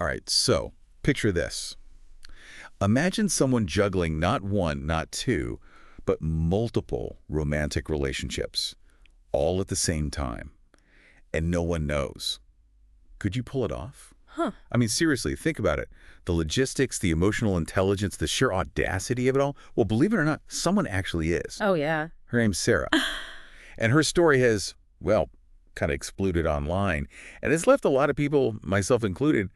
All right, so picture this. Imagine someone juggling not one, not two, but multiple romantic relationships, all at the same time, and no one knows. Could you pull it off? Huh. I mean, seriously, think about it. The logistics, the emotional intelligence, the sheer audacity of it all. Well, believe it or not, someone actually is. Oh, yeah. Her name's Sarah. And her story has, well, kind of exploded online. And it's left a lot of people, myself included,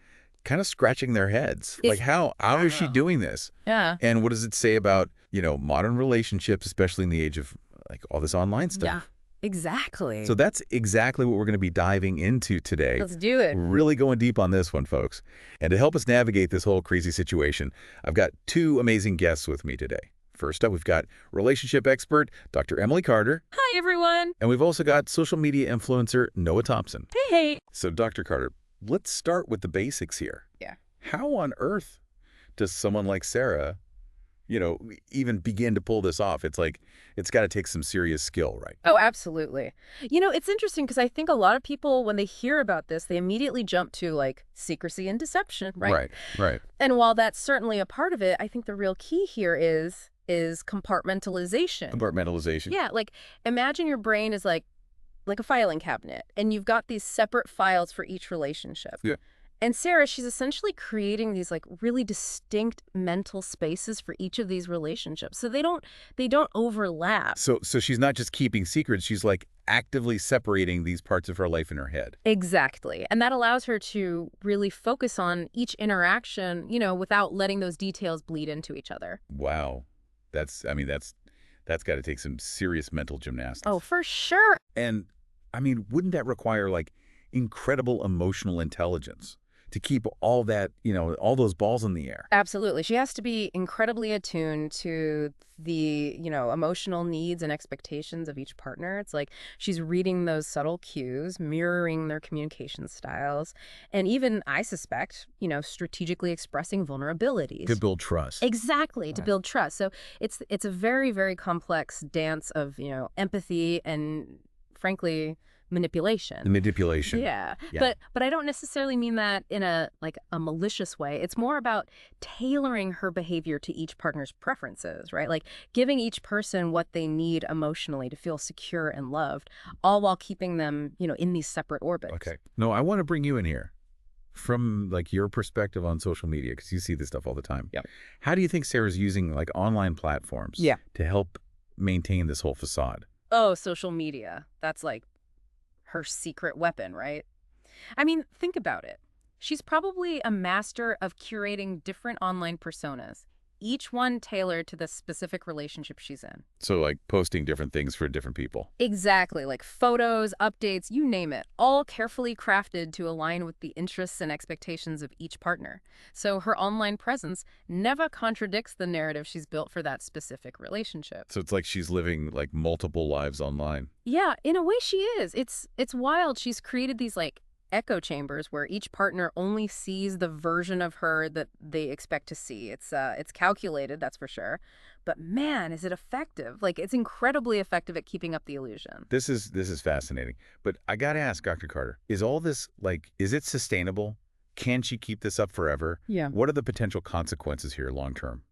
kind of scratching their heads. Like, how is she doing this? Yeah. And what does it say about, modern relationships, especially in the age of, like, all this online stuff? Yeah. Exactly. So that's exactly what we're going to be diving into today. Let's do it. Really going deep on this one, folks. And to help us navigate this whole crazy situation, I've got two amazing guests with me today. First up, we've got relationship expert, Dr. Emily Carter. Hi, everyone. And we've also got social media influencer, Noah Thompson. Hey. So, Dr. Carter, let's start with the basics here. Yeah. How on earth does someone like Sarah, even begin to pull this off? It's like, it's got to take some serious skill, right? Oh, absolutely. It's interesting because I think a lot of people, when they hear about this, they immediately jump to, like, secrecy and deception, right? Right. And while that's certainly a part of it, I think the real key here is compartmentalization. Compartmentalization. Yeah, like, imagine your brain is like a filing cabinet, and you've got these separate files for each relationship. Yeah. And Sarah, she's essentially creating these, like, really distinct mental spaces for each of these relationships. So they don't overlap. So she's not just keeping secrets, she's like actively separating these parts of her life in her head. Exactly. And that allows her to really focus on each interaction, without letting those details bleed into each other. Wow. That's got to take some serious mental gymnastics. Oh, for sure. And wouldn't that require like incredible emotional intelligence to keep all that, all those balls in the air? Absolutely. She has to be incredibly attuned to the, emotional needs and expectations of each partner. It's like she's reading those subtle cues, mirroring their communication styles, and even, I suspect, strategically expressing vulnerabilities. To build trust. Exactly, to build trust. So it's a very, very complex dance of, empathy and, frankly, manipulation. The manipulation. Yeah. Yeah. But I don't necessarily mean that in a malicious way. It's more about tailoring her behavior to each partner's preferences, right? Like giving each person what they need emotionally to feel secure and loved, all while keeping them, in these separate orbits. Okay. No, I want to bring you in here from like your perspective on social media, because you see this stuff all the time. Yeah. How do you think Sarah's using like online platforms to help maintain this whole facade? Oh, social media. That's like her secret weapon, right? I mean, think about it. She's probably a master of curating different online personas, each one tailored to the specific relationship she's in. So like posting different things for different people. Exactly, like photos, updates, you name it, all carefully crafted to align with the interests and expectations of each partner. So her online presence never contradicts the narrative she's built for that specific relationship. So it's like she's living like multiple lives online. Yeah, in a way she is. It's wild. She's created these like echo chambers where each partner only sees the version of her that they expect to see. It's calculated, that's for sure. But man, is it effective. Like, it's incredibly effective at keeping up the illusion. This is fascinating. But I got to ask, Dr. Carter, is all this like, is it sustainable? Can she keep this up forever? Yeah. What are the potential consequences here long term?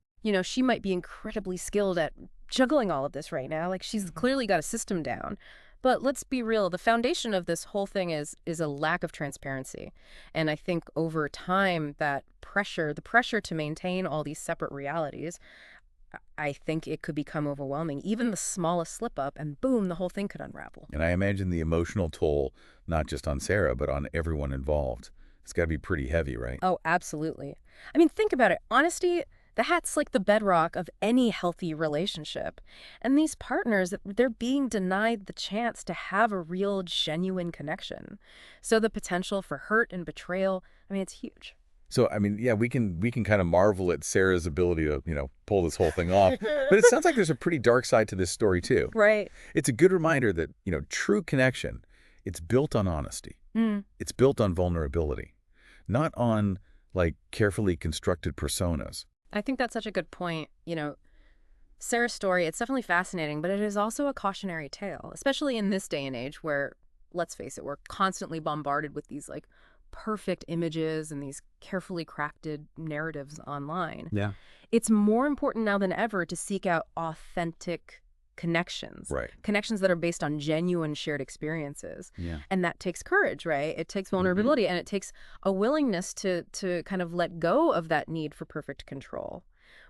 She might be incredibly skilled at juggling all of this right now. Like, she's clearly got a system down. But let's be real, the foundation of this whole thing is a lack of transparency. And I think over time, the pressure to maintain all these separate realities, I think it could become overwhelming. Even the smallest slip up and boom, the whole thing could unravel. And I imagine the emotional toll, not just on Sarah, but on everyone involved. It's got to be pretty heavy, right? Oh, absolutely. I mean, think about it. Honesty, that's like the bedrock of any healthy relationship. And these partners, they're being denied the chance to have a real, genuine connection. So the potential for hurt and betrayal, it's huge. So, yeah, we can kind of marvel at Sarah's ability to, pull this whole thing off. But it sounds like there's a pretty dark side to this story, too. Right. It's a good reminder that, true connection, it's built on honesty. It's built on vulnerability, not on, like, carefully constructed personas. I think that's such a good point. Sarah's story, it's definitely fascinating, but it is also a cautionary tale, especially in this day and age where, let's face it, we're constantly bombarded with these, like, perfect images and these carefully crafted narratives online. Yeah. It's more important now than ever to seek out authentic connections. Right. Connections that are based on genuine shared experiences. Yeah. And that takes courage, right? It takes vulnerability, and it takes a willingness to kind of let go of that need for perfect control.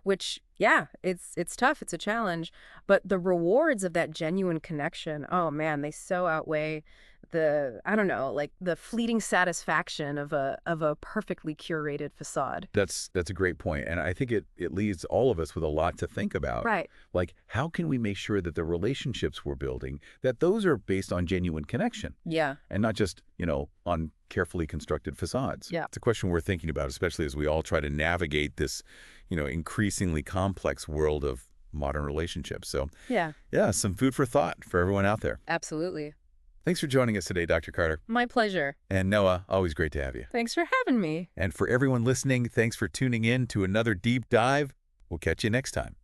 Which, yeah, it's tough, it's a challenge, but the rewards of that genuine connection, oh man, they so outweigh the, I don't know, like the fleeting satisfaction of a perfectly curated facade. That's a great point. And I think it leaves all of us with a lot to think about. Right. Like, how can we make sure that the relationships we're building, that those are based on genuine connection Yeah. and not just, on carefully constructed facades? Yeah. It's a question we're thinking about, especially as we all try to navigate this, increasingly complex world of modern relationships. So, Yeah. yeah, some food for thought for everyone out there. Absolutely. Thanks for joining us today, Dr. Carter. My pleasure. And Noah, always great to have you. Thanks for having me. And for everyone listening, thanks for tuning in to another deep dive. We'll catch you next time.